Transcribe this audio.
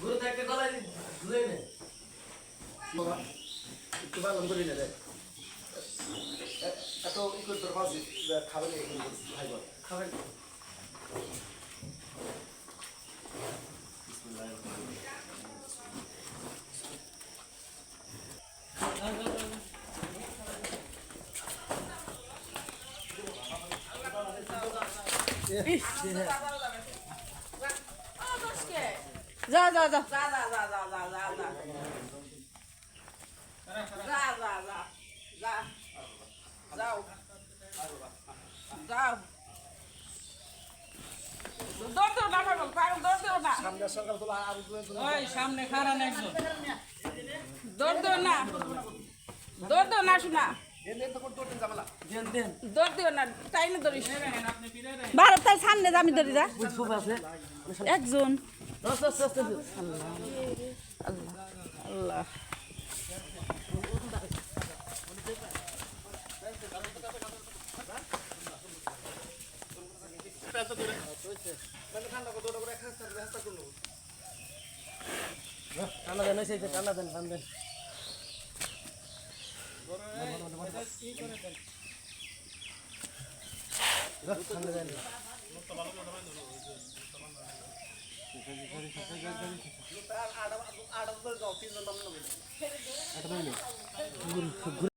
গুরু একটা গলায় ধুয়ে নে একটু বালন করে নে এত ই করতে পারছি খাবেন ভাই বল খাবেন যা যা যা সামনে খারান একজন দৌড় দিও না দৌড় দিও না শোনা দৌড় দিও না তাই না ধরিস ভারত তার সামনে আমি ধরি যা একজন আল্লাহ আল্লাহ টানা দেন সেই টানা দেন টান দেন টানা দেন ঘুরে